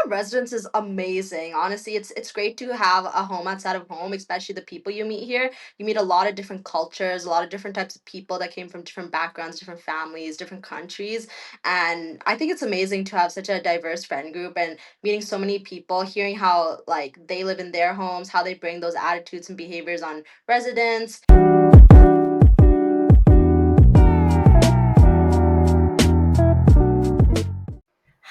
on residence is amazing. Honestly, it's great to have a home outside of home, especially the people you meet here. You meet a lot of different cultures, a lot of different types of people that came from different backgrounds, different families, different countries. And I think it's amazing to have such a diverse friend group and meeting so many people, hearing how like they live in their homes, how they bring those attitudes and behaviors on residents.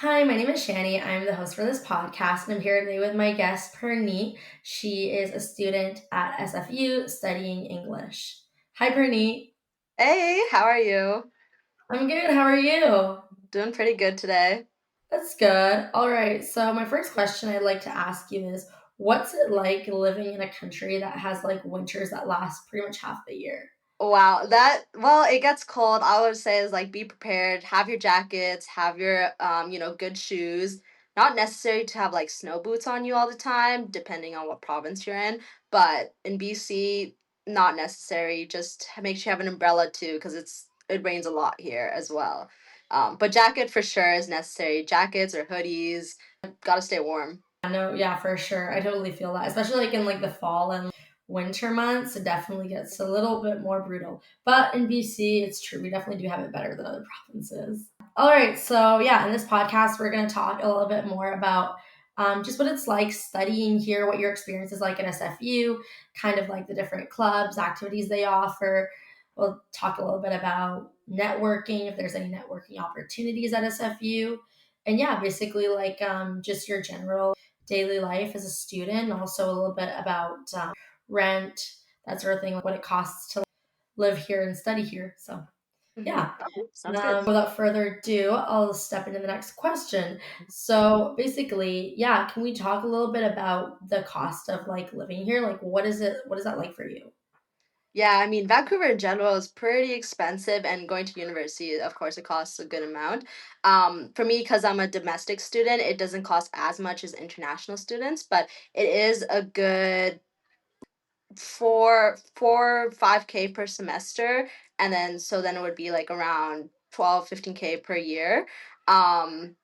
Hi, my name is Shani. I'm the host for this podcast, and I'm here today with my guest, Purnit. She is a student at SFU studying English. Hi, Purnit. Hey, how are you? I'm good. How are you? Doing pretty good today. That's good. All right. So, my first question I'd like to ask you is what's it like living in a country that has like winters that last pretty much half the year? Wow, well, it gets cold. I would say is like be prepared, have your jackets, have your good shoes. Not necessary to have like snow boots on you all the time, depending on what province you're in. But in BC, not necessary. Just make sure you have an umbrella too, because it rains a lot here as well. But jacket for sure is necessary. Jackets or hoodies, gotta stay warm. No, yeah, for sure. I totally feel that, especially like in like the fall and winter months, it definitely gets a little bit more brutal. But in BC, it's true. We definitely do have it better than other provinces. All right. So, yeah, in this podcast, we're going to talk a little bit more about just what it's like studying here, what your experience is like in SFU, kind of like the different clubs, activities they offer. We'll talk a little bit about networking, if there's any networking opportunities at SFU. And yeah, basically like just your general daily life as a student, and also a little bit about rent, that sort of thing, like what it costs to live here and study here. So, yeah. Okay, sounds good. Without further ado, I'll step into the next question. So, basically, yeah, can we talk a little bit about the cost of like living here? Like, what is it? What is that like for you? Yeah, I mean, Vancouver in general is pretty expensive, and going to university, of course, it costs a good amount. For me, because I'm a domestic student, it doesn't cost as much as international students, but it is a good 5K per semester, and then it would be like around 15K per year. Um,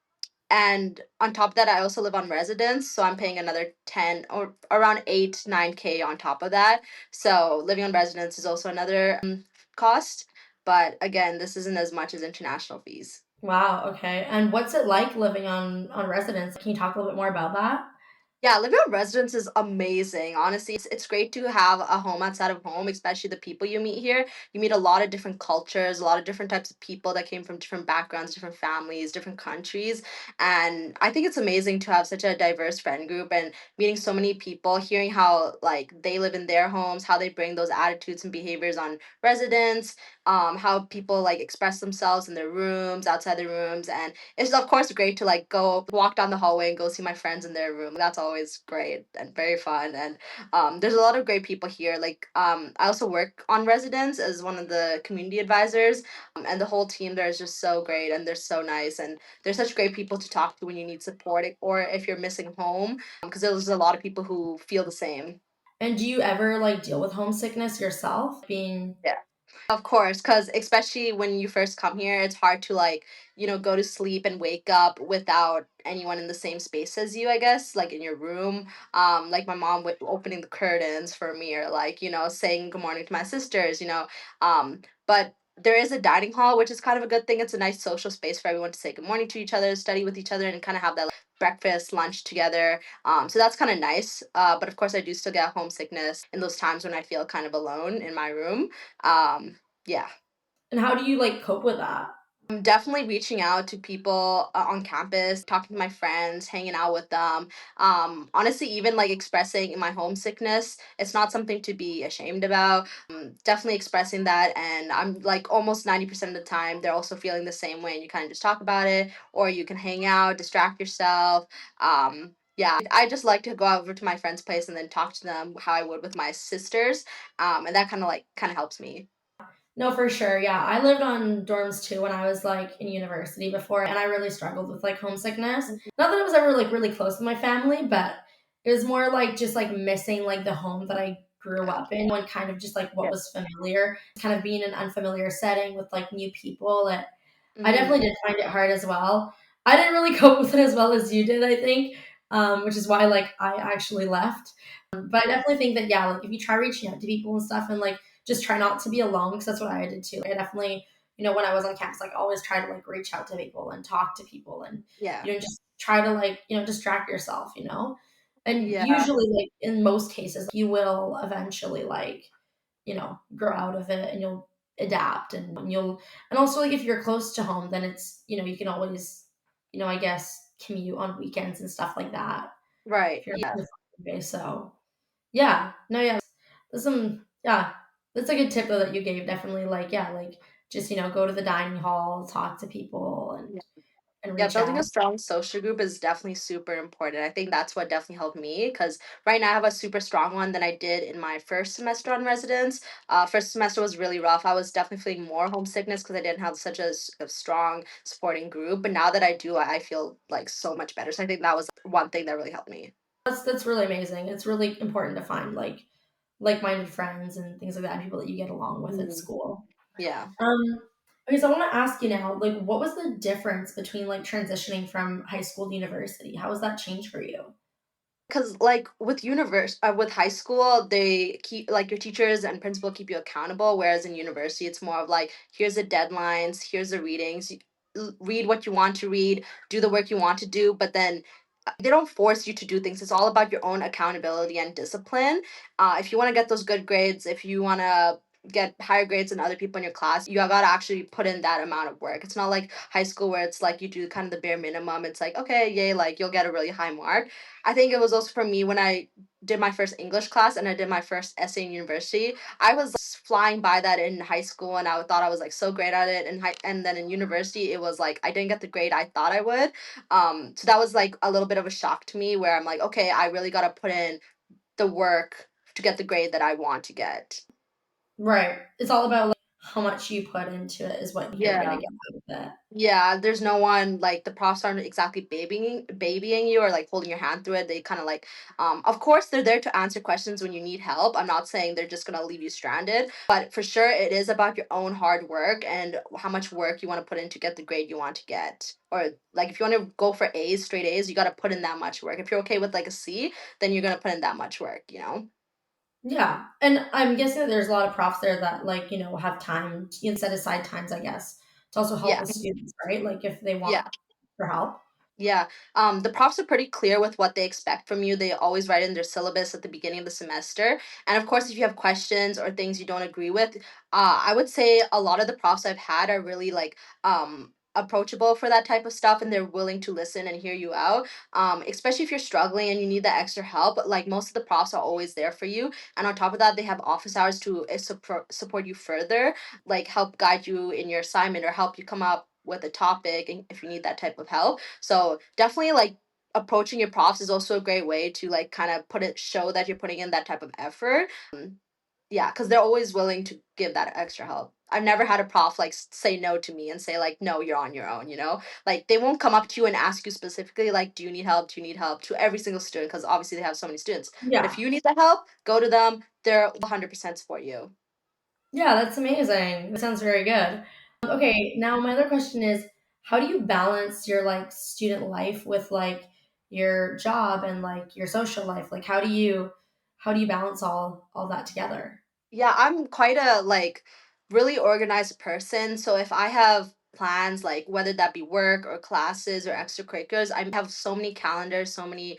and on top of that, I also live on residence, so I'm paying another 10 or around 8, 9K on top of that. So living on residence is also another cost. But again, this isn't as much as international fees. Wow, okay. And what's it like living on residence? Can you talk a little bit more about that? Yeah, living on residence is amazing. Honestly, it's great to have a home outside of home, especially the people you meet here. You meet a lot of different cultures, a lot of different types of people that came from different backgrounds, different families, different countries. And I think it's amazing to have such a diverse friend group and meeting so many people, hearing how like they live in their homes, how they bring those attitudes and behaviors on residents, how people like express themselves in their rooms, outside their rooms, and it's of course great to like go walk down the hallway and go see my friends in their room. That's always great and very fun. And there's a lot of great people here. Like I also work on residence as one of the community advisors, and the whole team there is just so great and they're so nice and they're such great people to talk to when you need support or if you're missing home because there's a lot of people who feel the same. And do you ever like deal with homesickness yourself? Being Yeah. Of course, because especially when you first come here, it's hard to like, go to sleep and wake up without anyone in the same space as you, I guess, like in your room. Like my mom opening the curtains for me or like, saying good morning to my sisters, But there is a dining hall, which is kind of a good thing. It's a nice social space for everyone to say good morning to each other, study with each other, and kind of have that like, breakfast, lunch together. So that's kind of nice. But of course, I do still get homesickness in those times when I feel kind of alone in my room. Yeah. and how do you like cope with that? I'm definitely reaching out to people on campus, talking to my friends, hanging out with them. Honestly, even like expressing my homesickness, it's not something to be ashamed about. Definitely expressing that, and I'm like almost 90% of the time, they're also feeling the same way, and you kind of just talk about it, or you can hang out, distract yourself. Yeah, I just like to go over to my friend's place and then talk to them how I would with my sisters, and that kind of helps me. No, for sure. Yeah. I lived on dorms too when I was like in university before, and I really struggled with like homesickness. Not that it was ever like really close to my family, but it was more like just like missing like the home that I grew up in and kind of just like what was familiar, kind of being in an unfamiliar setting with like new people. That I Mm-hmm. definitely did find it hard as well. I didn't really cope with it as well as you did, I think, which is why like I actually left. But I definitely think that yeah, like if you try reaching out to people and stuff, and like just try not to be alone because that's what I did too. Like, I definitely, when I was on campus, like always try to like reach out to people and talk to people and Yeah. just try to like distract yourself, and Yeah. usually like in most cases you will eventually like grow out of it and you'll adapt and you'll and also like if you're close to home then it's you can always I guess commute on weekends and stuff like that Right. if you're Yeah. base. So yeah, no, yeah, there's some yeah, that's a good tip though that you gave. Definitely like yeah, like just go to the dining hall, talk to people and Yeah, reach building a out. strong social group is definitely super important. I think that's what definitely helped me because right now I have a super strong one than I did in my first semester on residence. First semester was really rough. I was definitely feeling more homesickness because I didn't have such a strong supporting group. But now that I do, I feel like so much better. So I think that was one thing that really helped me. That's really amazing. It's really important to find like-minded friends and things like that, and people that you get along with at Mhm. school. Yeah. Um, okay, so I want to ask you now, like, what was the difference between like transitioning from high school to university? How was that change for you? Because like with high school, they keep like your teachers and principal keep you accountable, whereas in university, it's more of like here's the deadlines, here's the readings. Read what you want to read, do the work you want to do, but then they don't force you to do things. It's all about your own accountability and discipline. If you want to get those good grades, if you want to get higher grades than other people in your class, you got to actually put in that amount of work. It's not like high school where it's like you do kind of the bare minimum. It's like, okay, yay, like you'll get a really high mark. I think it was also for me when I did my first English class and I did my first essay in university. I was flying by that in high school and I thought I was like so great at it. And then in university, it was like I didn't get the grade I thought I would. So that was like a little bit of a shock to me where I'm like, okay, I really got to put in the work to get the grade that I want to get. Right. It's all about like how much you put into it is what you're gonna Yeah. get out of it. Yeah, there's no one like the profs aren't exactly babying you or like holding your hand through it. They kind of like of course they're there to answer questions when you need help. I'm not saying they're just going to leave you stranded, but for sure it is about your own hard work and how much work you want to put in to get the grade you want to get. Or like if you want to go for A's, straight A's, you got to put in that much work. If you're okay with like a C, then you're going to put in that much work, you know? Yeah, and I'm guessing that there's a lot of profs there that like have time set aside times, I guess, to also help Yeah. the students, right? Like if they want Yeah. for help. Yeah, the profs are pretty clear with what they expect from you. They always write in their syllabus at the beginning of the semester. And of course, if you have questions or things you don't agree with, I would say a lot of the profs I've had are really like approachable for that type of stuff and they're willing to listen and hear you out. Especially if you're struggling and you need that extra help, like most of the profs are always there for you. And on top of that, they have office hours to support you further, like help guide you in your assignment or help you come up with a topic and if you need that type of help. So definitely like approaching your profs is also a great way to like kind of show that you're putting in that type of effort. Yeah, because they're always willing to give that extra help. I've never had a prof like say no to me and say like no, you're on your own, you know? Like they won't come up to you and ask you specifically like do you need help? Do you need help to every single student because obviously they have so many students. But if Yeah, you need the help, go to them. They'll 100% support you. yeah, that's amazing. That sounds very good. Okay, now my other question is, how do you balance your like student life with like your job and like your social life? Like, how do you balance all that together? Yeah, I'm quite a like really organized person. So if I have plans like whether that be work or classes or extracurriculars, I have so many calendars, so many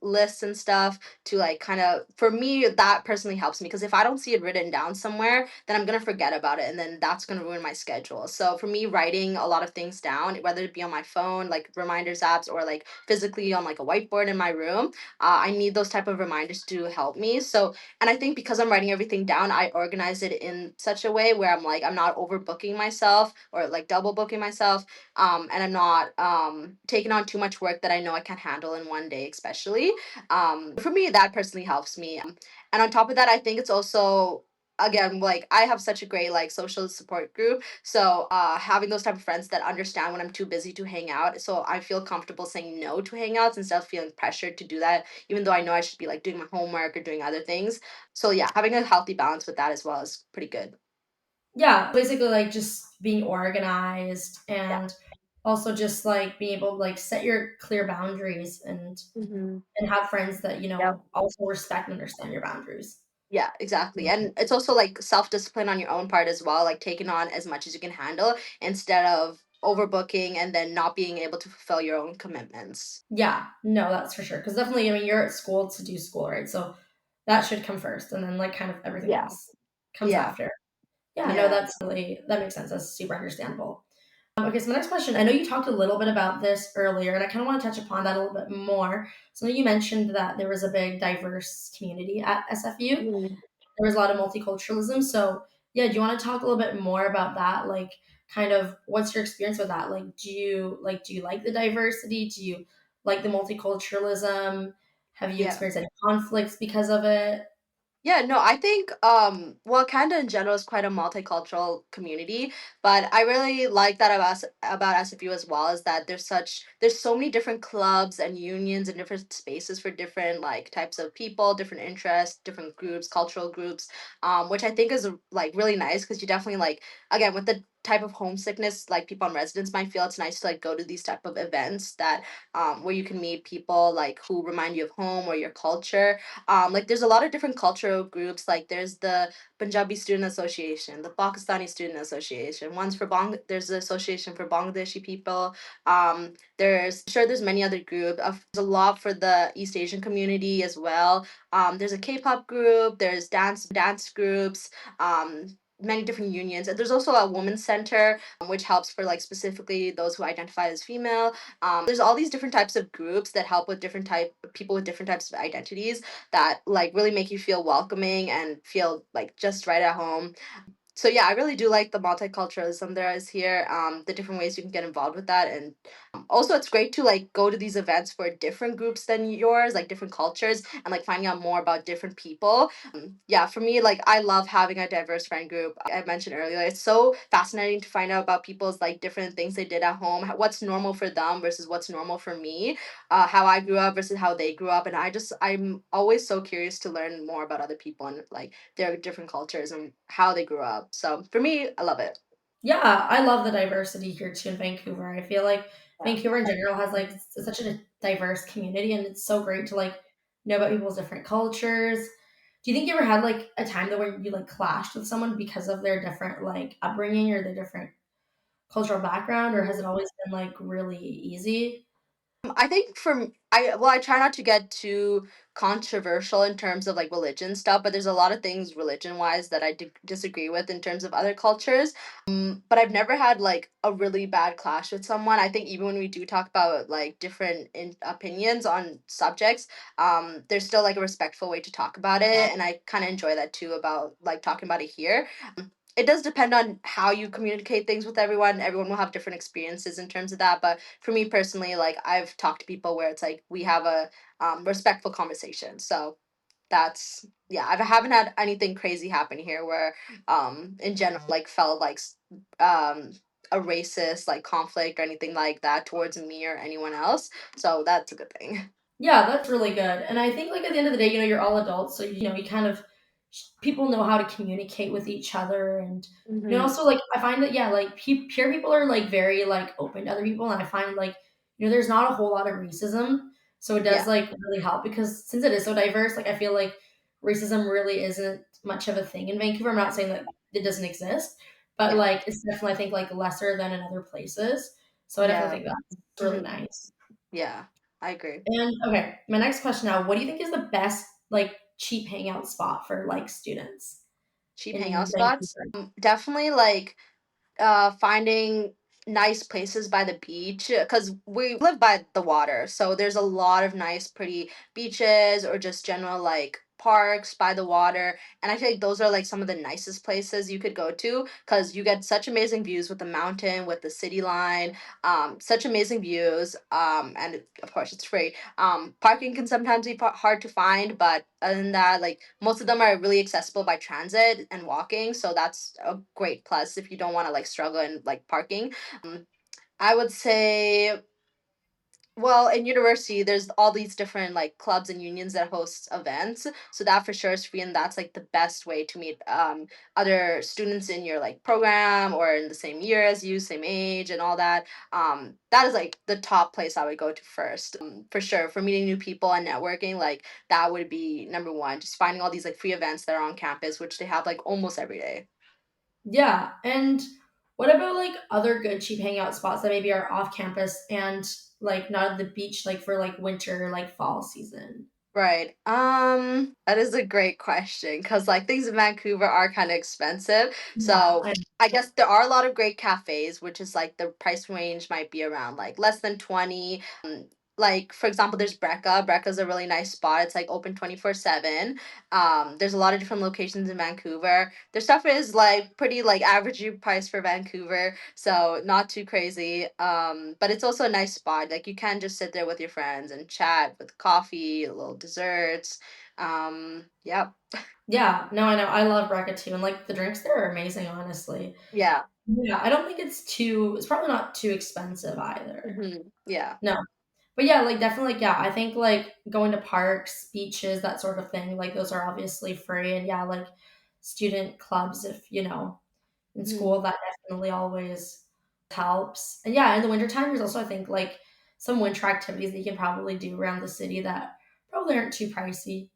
lists and stuff to like kind of for me that personally helps me because if I don't see it written down somewhere, then I'm gonna forget about it and then that's gonna ruin my schedule. So for me, writing a lot of things down, whether it be on my phone, like reminders apps, or like physically on like a whiteboard in my room, I need those type of reminders to help me. So and I think because I'm writing everything down, I organize it in such a way where I'm like, I'm not overbooking myself or like double booking myself. And I'm not taking on too much work that I know I can't handle in one day, especially. For me, that personally helps me. And on top of that, I think it's also again like I have such a great like social support group, so having those type of friends that understand when I'm too busy to hang out, so I feel comfortable saying no to hangouts instead of feeling pressured to do that even though I know I should be like doing my homework or doing other things. So yeah, having a healthy balance with that as well is pretty good. Yeah, basically like just being organized Yeah. and also just like being able to like set your clear boundaries Hmm. and have friends that, Yeah. also respect and understand your boundaries. Yeah, exactly. And it's also like self-discipline on your own part as well, like taking on as much as you can handle instead of overbooking and then not being able to fulfill your own commitments. Yeah, no, that's for sure. Because definitely, I mean, you're at school to do school, right? So that should come first, and then like kind of everything Yeah. else comes Yeah. after. Yeah, no, Yeah. that makes sense. That's super understandable. Okay, so my next question. I know you talked a little bit about this earlier, and I kind of want to touch upon that a little bit more. So you mentioned that there was a big diverse community at SFU. Mhm. There was a lot of multiculturalism. So yeah, do you want to talk a little bit more about that? Like, kind of, what's your experience with that? Like, do you like the diversity? Do you like the multiculturalism? Have you Yeah. experienced any conflicts because of it? Yeah, no, I think well Canada in general is quite a multicultural community, but I really like that about SFU as well is that there's so many different clubs and unions and different spaces for different like types of people, different interests, different groups, cultural groups, which I think is like really nice because you definitely like again with the type of homesickness like people on residence might feel it's nice to like go to these type of events that where you can meet people like who remind you of home or your culture. Like there's a lot of different cultural groups. Like there's the Punjabi Student Association, the Pakistani Student Association. There's the Association for Bangladeshi people. There's many other groups. There's a lot for the East Asian community as well. There's a K-pop group. There's dance groups. Many different unions. And there's also a women's center, which helps for like specifically those who identify as female. There's all these different types of groups that help with different type people with different types of identities that like really make you feel welcoming and feel like just right at home. So yeah, I really do like the multiculturalism there is here, the different ways you can get involved with that. And also it's great to like go to these events for different groups than yours, like different cultures, and like finding out more about different people. Yeah, for me, like I love having a diverse friend group. I mentioned earlier, it's so fascinating to find out about people's like different things they did at home, what's normal for them versus what's normal for me, how I grew up versus how they grew up. And I'm always so curious to learn more about other people and like their different cultures and how they grew up. So for me, I love it. Yeah, I love the diversity here too in Vancouver. I feel like Yeah. Vancouver in general has like such a diverse community, and it's so great to like know about people's different cultures. Do you think you ever had like a time though where you like clashed with someone because of their different like upbringing or their different cultural background, or has it always been like really easy? I think I try not to get too controversial in terms of like religion stuff, but there's a lot of things religion wise that I disagree with in terms of other cultures. But I've never had like a really bad clash with someone. I think even when we do talk about like different opinions on subjects, there's still like a respectful way to talk about it, and I kind of enjoy that too about like talking about it here. It does depend on how you communicate things with everyone. Everyone will have different experiences in terms of that. But for me personally, like I've talked to people where it's like we have a respectful conversation. So I haven't had anything crazy happen here where in general like felt like a racist like conflict or anything like that towards me or anyone else. So that's a good thing. Yeah, that's really good. And I think like at the end of the day, you're all adults, so you kind of people know how to communicate with each other, and Hmm. also like I find that yeah, like peer people are like very like open to other people, and I find like there's not a whole lot of racism, so it does Yeah. like really help because since it is so diverse, like I feel like racism really isn't much of a thing in Vancouver. I'm not saying that it doesn't exist, but Yeah. like it's definitely I think like lesser than in other places. So I definitely Yeah. think that's really Hmm. nice. Yeah. I agree. And okay, my next question now, what do you think is the best like cheap hangout spot for like students Cheap hangout in spots. Vancouver? Definitely like finding nice places by the beach because we live by the water, so there's a lot of nice pretty beaches or just general like parks by the water, and I feel like those are like some of the nicest places you could go to because you get such amazing views with the mountain, with the city line, such amazing views, and of course it's free. Parking can sometimes be hard to find, but other than that, like most of them are really accessible by transit and walking, so that's a great plus if you don't want to like struggle in like parking. Um, I would say Well, in university, there's all these different like clubs and unions that host events. So that for sure is free, and that's like the best way to meet other students in your like program or in the same year as you, same age, and all that. That is like the top place I would go to first, for sure, for meeting new people and networking. Like that would be number one. Just finding all these like free events that are on campus, which they have like almost every day. Yeah, and what about like other good cheap hangout spots that maybe are off campus and like not at the beach, like for like winter, like fall season? Right. That is a great question because like things in Vancouver are kind of expensive. Yeah, So I guess there are a lot of great cafes, which is like the price range might be around like less than 20. Like for example, there's Brecca. Brecca's a really nice spot. It's like open 24/7. There's a lot of different locations in Vancouver. Their stuff is like pretty like average price for Vancouver, so not too crazy. But it's also a nice spot. Like you can just sit there with your friends and chat with coffee, a little desserts. Yeah, yeah, no, I know. I love Braga too, and like the drinks there are amazing, honestly. yeah, Yeah, I don't think it's probably not too expensive either. yeah, No, but yeah, like definitely, like, yeah, I think like going to parks, beaches, that sort of thing, like those are obviously free, and yeah, like student clubs, if you know, in mhm. school, that definitely always helps. And yeah, in the wintertime, there's also, I think, like some winter activities that you can probably do around the city that probably aren't too pricey,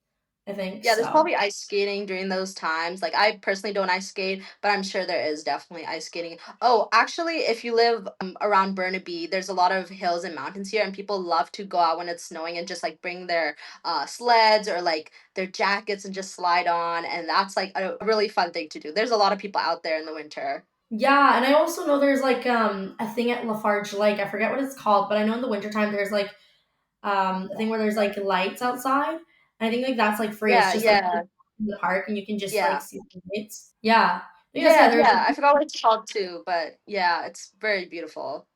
I think. Yeah, there's So, probably ice skating during those times. Like I personally don't ice skate, but I'm sure there is definitely ice skating. Oh, actually, if you live around Burnaby, there's a lot of hills and mountains here, and people love to go out when it's snowing and just like bring their sleds or like their jackets and just slide on, and that's like a really fun thing to do. There's a lot of people out there in the winter. yeah, and I also know there's like a thing at Lafarge Lake. I forget what it's called, but I know in the wintertime there's like a thing where there's like lights outside. And I think like that's like free. It's Yeah, just like yeah, in the park and you can just like yeah, see the lights. Yeah. Yes, yeah, yeah, there's yeah. I forgot what it's called too, but yeah, it's very beautiful.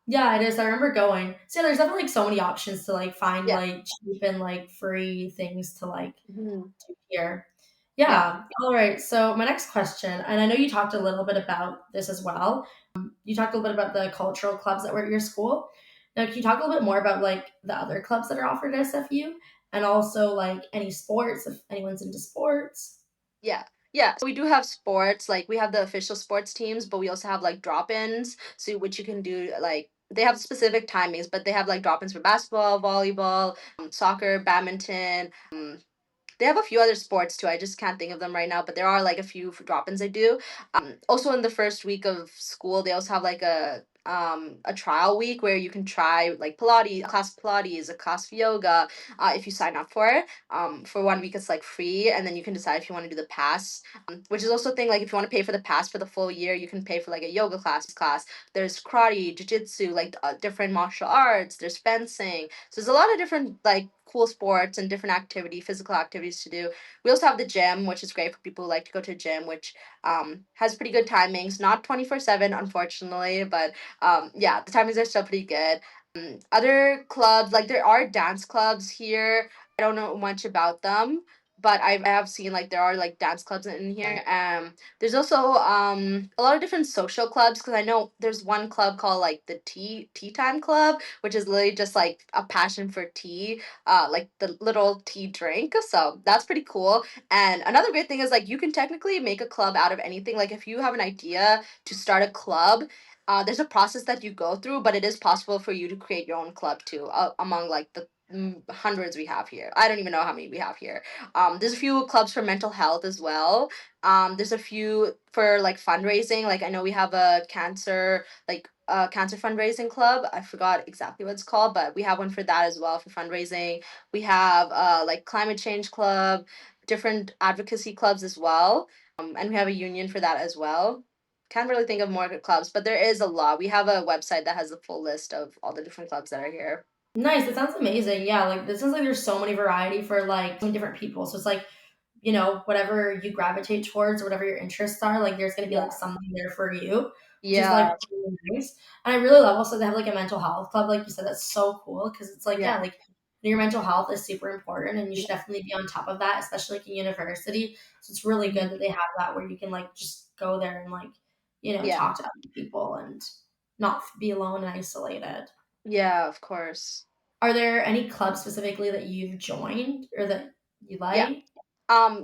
yeah, it is. I remember going. So yeah, there's definitely like so many options to like find Yeah. like cheap and like free things to like Mhm. do here. Yeah. Yeah. All right. So my next question, and I know you talked a little bit about this as well. You talked a little bit about the cultural clubs that were at your school. Now, can you talk a little bit more about like the other clubs that are offered at SFU, and also like any sports if anyone's into sports? Yeah. Yeah. So we do have sports, like we have the official sports teams, but we also have like drop-ins, so which you can do like they have specific timings, but they have like drop-ins for basketball, volleyball, soccer, badminton. They have a few other sports too. I just can't think of them right now, but there are like a few drop-ins they do. Also in the first week of school, they also have like a trial week where you can try like Pilates, a class of Pilates, a class of yoga, if you sign up for it. For 1 week it's like free, and then you can decide if you want to do the pass. Which is also a thing like if you want to pay for the pass for the full year, you can pay for like a yoga class. There's karate, jiu-jitsu, like different martial arts, there's fencing. So there's a lot of different like cool sports and different physical activities to do. We also have the gym, which is great for people who like to go to a gym, which has pretty good timings. Not 24/7, unfortunately, but yeah, the timings are still pretty good. Other clubs, like there are dance clubs here. I don't know much about them, but I have seen like there are like dance clubs in here. There's also a lot of different social clubs because I know there's one club called like the Tea Time Club, which is literally just like a passion for tea, like the little tea drink. So that's pretty cool. And another great thing is like you can technically make a club out of anything. Like if you have an idea to start a club, there's a process that you go through, but it is possible for you to create your own club too, among like the hundreds we have here. I don't even know how many we have here. There's a few clubs for mental health as well. There's a few for like fundraising. Like I know we have a cancer fundraising club. I forgot exactly what it's called, but we have one for that as well for fundraising. We have like climate change club, different advocacy clubs as well. And we have a union for that as well. Can't really think of more good clubs, but there is a lot. We have a website that has a full list of all the different clubs that are here. Nice. That sounds amazing. Yeah, like this sounds like there's so many variety for like so many different people. So it's like whatever you gravitate towards or whatever your interests are, like there's gonna be like Yeah. something there for you, which is like Yeah. really nice. And I really love also they have like a mental health club, like you said, that's so cool because it's like, Yeah. yeah, like your mental health is super important and you should definitely be on top of that, especially like in university. So it's really good Mhm. that they have that where you can like just go there and like, Yeah. talk to other people and not be alone and isolated. Yeah, of course. Are there any clubs specifically that you've joined or that you Yeah. like?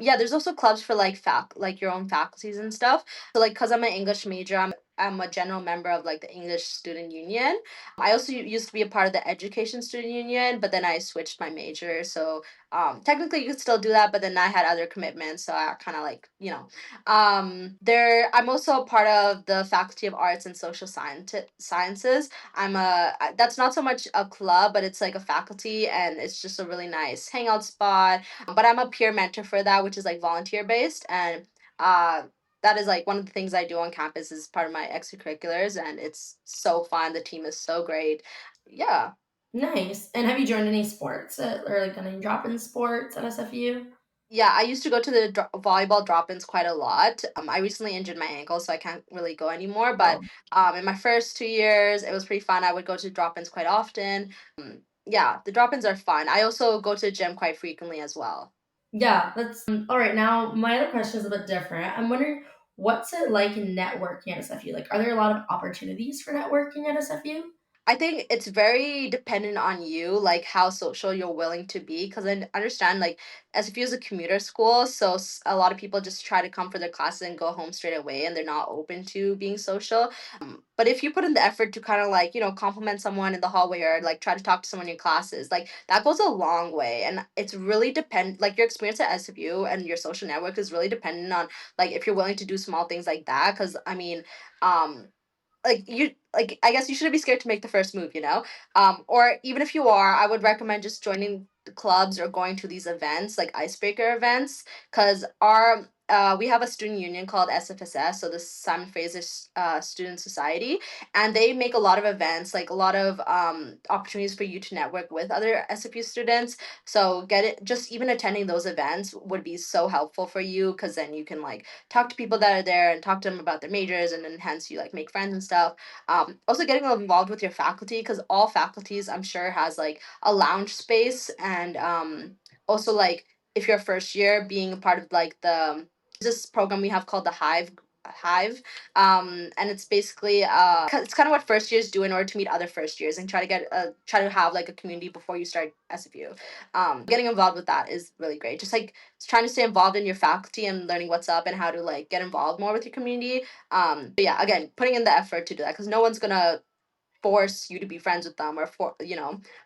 Yeah, there's also clubs for like like your own faculties and stuff. So like, cause I'm an English major, I'm a general member of like the English Student Union. I also used to be a part of the Education Student Union, but then I switched my major. So technically you could still do that, but then I had other commitments, so I kind of like there. I'm also a part of the Faculty of Arts and Social Sciences. That's not so much a club, but it's like a faculty, and it's just a really nice hangout spot, but I'm a peer mentor for that, which is like volunteer based, and uh that is like one of the things I do on campus is part of my extracurriculars, and it's so fun. The team is so great. Yeah. Nice. And have you joined any sports or like any drop-in sports at SFU? Yeah, I used to go to the volleyball drop-ins quite a lot. I recently injured my ankle, so I can't really go anymore. But Oh, in my first 2 years, it was pretty fun. I would go to drop-ins quite often. Yeah, the drop-ins are fun. I also go to the gym quite frequently as well. yeah, that's all right. Now, my other question is a bit different. I'm wondering what's it like in networking at SFU? Like, are there a lot of opportunities for networking at SFU? I think it's very dependent on you, like how social you're willing to be. Because I understand, like, SFU is a commuter school, so a lot of people just try to come for their classes and go home straight away, and they're not open to being social. But if you put in the effort to kind of like, compliment someone in the hallway or like try to talk to someone in your classes, like that goes a long way. And it's really like your experience at SFU and your social network is really dependent on like if you're willing to do small things like that. Because I mean, um, like I guess you shouldn't be scared to make the first move, or even if you are, I would recommend just joining the clubs or going to these events like icebreaker events, because our we have a student union called SFSS, so the Simon Fraser Student Society, and they make a lot of events, like a lot of opportunities for you to network with other SFU students. So get it, just even attending those events would be so helpful for you, because then you can like talk to people that are there and talk to them about their majors, and then hence you like make friends and stuff. Also getting involved with your faculty, because all faculties I'm sure has like a lounge space, and also like if you're first year, being a part of like this program we have called the Hive, and it's basically it's kind of what first years do in order to meet other first years and try to have like a community before you start SFU. Getting involved with that is really great, just like trying to stay involved in your faculty and learning what's up and how to like get involved more with your community. But yeah, again, putting in the effort to do that, because no one's gonna force you to be friends with them, or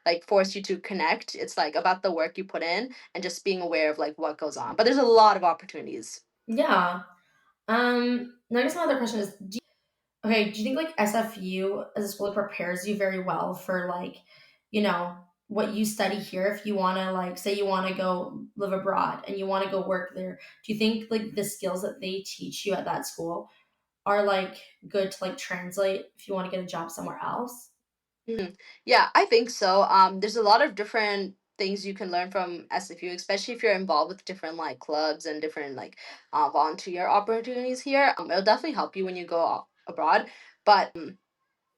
like force you to connect. It's like about the work you put in and just being aware of like what goes on. But there's a lot of opportunities. Yeah. Now I guess my other question is, okay, do you think like SFU as a school prepares you very well for like, you know, what you study here if you want to like say you want to go live abroad and you want to go work there? Do you think like the skills that they teach you at that school are like good to like translate if you want to get a job somewhere else? Mhm. Yeah, I think so. There's a lot of different things you can learn from SFU, especially if you're involved with different like clubs and different like volunteer opportunities here. It'll definitely help you when you go abroad. But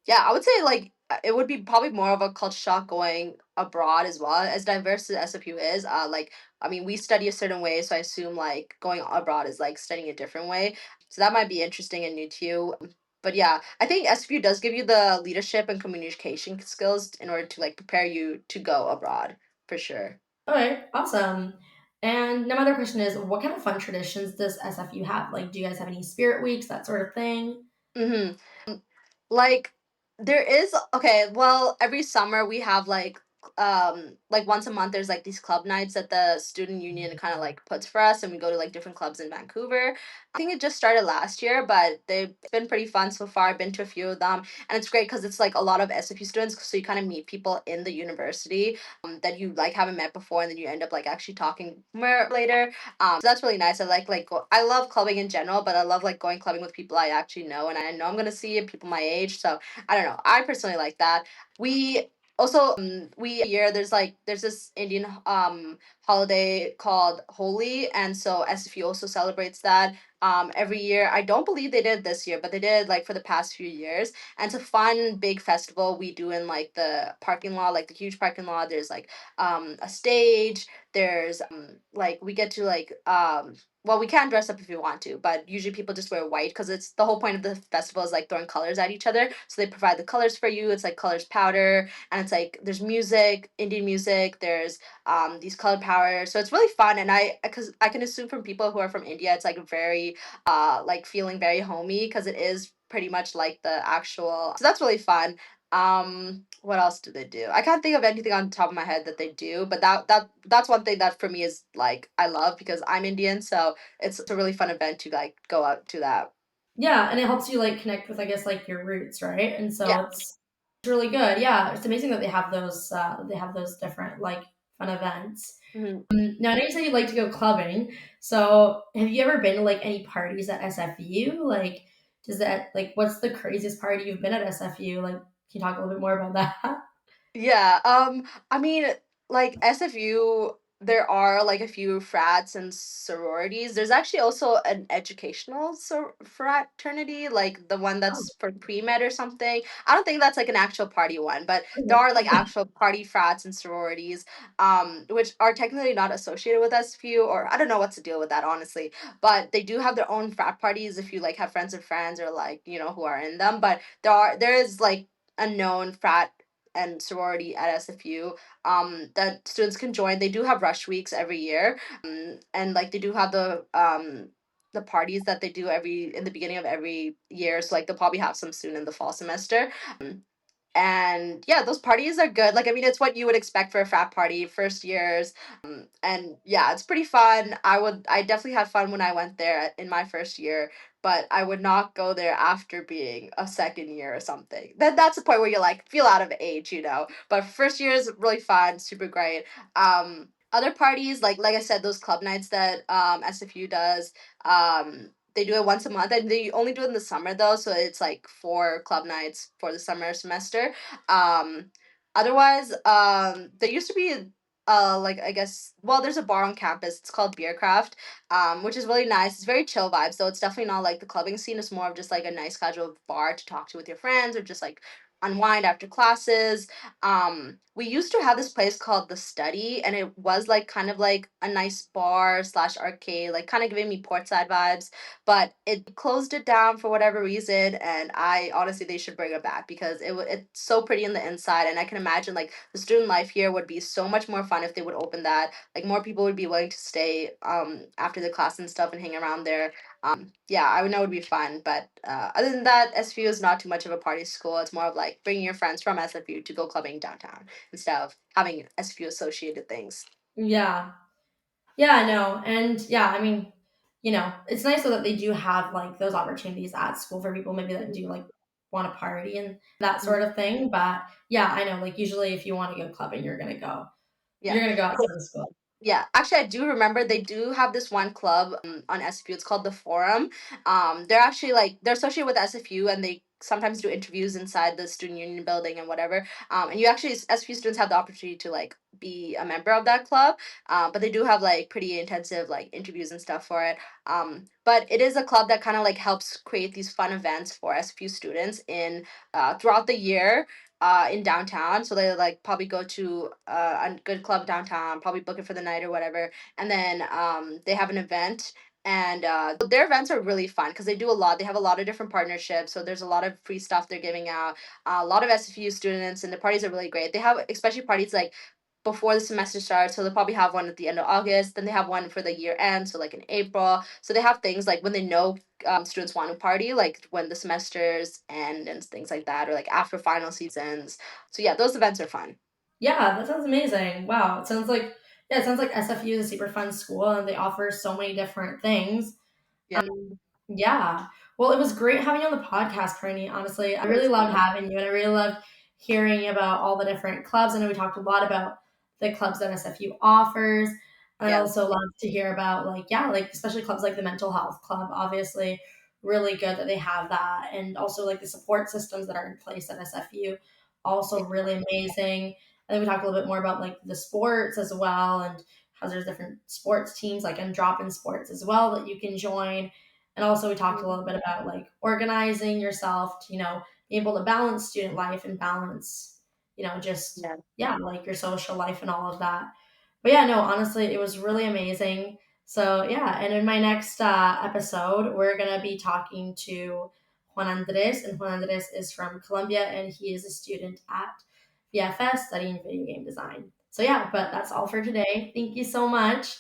yeah, I would say like it would be probably more of a culture shock going abroad as well. As diverse as SFU is, like I mean, we study a certain way, so I assume like going abroad is like studying a different way. So that might be interesting and new to you. But yeah, I think SFU does give you the leadership and communication skills in order to like prepare you to go abroad for sure. Okay, awesome. And now my other question is, what kind of fun traditions does SFU have? Like, do you guys have any spirit weeks, that sort of thing? Mm-hmm. Like there is, okay, well, every summer we have like once a month there's like these club nights that the student union kind of like puts for us, and we go to like different clubs in Vancouver. I think it just started last year, but they've been pretty fun so far. I've been to a few of them, and it's great because it's like a lot of SFU students, so you kind of meet people in the university that you like haven't met before, and then you end up like actually talking more later. So that's really nice. I love clubbing in general, but I love like going clubbing with people I actually know and I know I'm gonna see, and people my age. So I don't know. I personally like that. We also we year there's this Indian holiday called Holi, and so SFU also celebrates that every year. I don't believe they did this year, but they did like for the past few years. And it's a fun big festival we do in like the parking lot, like the huge parking lot. There's like a stage. There's like we get to like well, we can dress up if we want to, but usually people just wear white because it's the whole point of the festival is like throwing colors at each other. So they provide the colors for you. It's like colors powder, and it's like there's music, Indian music. There's these colored powder, so it's really fun. And because I can assume from people who are from India, it's like very like feeling very homey because it is pretty much like the actual. So that's really fun. What else do they do? I can't think of anything on the top of my head that they do, but that's one thing that for me is like I love because I'm Indian, so it's a really fun event to like go out to that. Yeah, and it helps you like connect with, I guess, like your roots, right? And Yeah. so it's really good. Yeah, it's amazing that they have those different like fun events. Mhm. Now, I know you said you like to go clubbing. So, have you ever been to like any parties at SFU? Like, does that like what's the craziest party you've been at SFU? Like, can you talk a little bit more about that? Yeah, I mean, like SFU, there are like a few frats and sororities. There's actually also an educational fraternity, like the one Oh, that's for pre-med or something. I don't think that's like an actual party one, but there are like actual party frats and sororities, which are technically not associated with SFU, or I don't know what's the deal with that, honestly. But they do have their own frat parties if you like have friends of friends or like, who are in them. But there is like a known frat and sorority at SFU that students can join. They do have rush weeks every year, and like they do have the parties that they do every in the beginning of every year. So like they'll probably have some soon in the fall semester. And yeah, those parties are good. Like, I mean, it's what you would expect for a frat party, first years. And yeah, it's pretty fun. I definitely had fun when I went there in my first year, but I would not go there after being a second year or something. That's the point where you like feel out of age. But first year is really fun, super great. Other parties, like I said, those club nights that SFU does, they do it once a month, and they only do it in the summer though, so it's like 4 club nights for the summer semester. Um, Otherwise, there used to be like I guess, well, there's a bar on campus. It's called Beercraft, which is really nice. It's very chill vibe, so it's definitely not like the clubbing scene. It's more of just like a nice casual bar to talk to with your friends or just like unwind after classes. We used to have this place called The Study, and it was like kind of like a nice bar slash arcade, like kind of giving me portside vibes, but it closed it down for whatever reason. And I honestly, they should bring it back because it's so pretty in the inside, and I can imagine like the student life here would be so much more fun if they would open that. Like more people would be willing to stay after the class and stuff and hang around there. Yeah, I would know it would be fun, but other than that, SFU is not too much of a party school. It's more of like bringing your friends from SFU to go clubbing downtown instead of having SFU associated things. yeah. Yeah, I know. And yeah, I mean, it's nice though that they do have like those opportunities at school for people maybe that Mhm. do like want to party and that Mhm. sort of thing. But yeah, I know. Like usually if you want to go clubbing, you're gonna go. Yeah. You're gonna go outside of school. Yeah, actually, I do remember they do have this one club on SFU. It's called the Forum. They're actually like they're associated with SFU, and they sometimes do interviews inside the student union building and whatever. And you actually SFU students have the opportunity to like be a member of that club. But they do have like pretty intensive like interviews and stuff for it. But it is a club that kind of like helps create these fun events for SFU students in throughout the year in downtown. So they like probably go to a good club downtown, probably book it for the night or whatever, and then they have an event. And their events are really fun because they do a lot. They have a lot of different partnerships, so there's a lot of free stuff they're giving out. A lot of SFU students, and the parties are really great. They have especially parties like before the semester starts, so they'll probably have one at the end of August. Then they have one for the year end, so like in April. So they have things like when they know students want to party, like when the semesters end and things like that, or like after final seasons. So yeah, those events are fun. Yeah, that sounds amazing. Wow. It sounds like SFU is a super fun school and they offer so many different things. Yeah. Yeah. Well, it was great having you on the podcast, Purnit. Honestly, I really Yes. loved having you, and I really loved hearing about all the different clubs. I know we talked a lot about the clubs that SFU offers, and I Yeah. also love to hear about like especially clubs like the mental health club. Obviously, really good that they have that, and also like the support systems that are in place at SFU. Also, Yeah. really amazing. And then we talked a little bit more about like the sports as well, and how there's different sports teams like and drop in sports as well that you can join, and also, we talked a Mhm. little bit about like organizing yourself to, be able to balance student life and balance, just, Yeah. yeah, like your social life and all of that. But yeah, no, honestly, it was really amazing. So yeah, and in my next episode, we're gonna be talking to Juan Andres, and Juan Andres is from Colombia, and he is a student at VFS studying video game design. So yeah, but that's all for today. Thank you so much.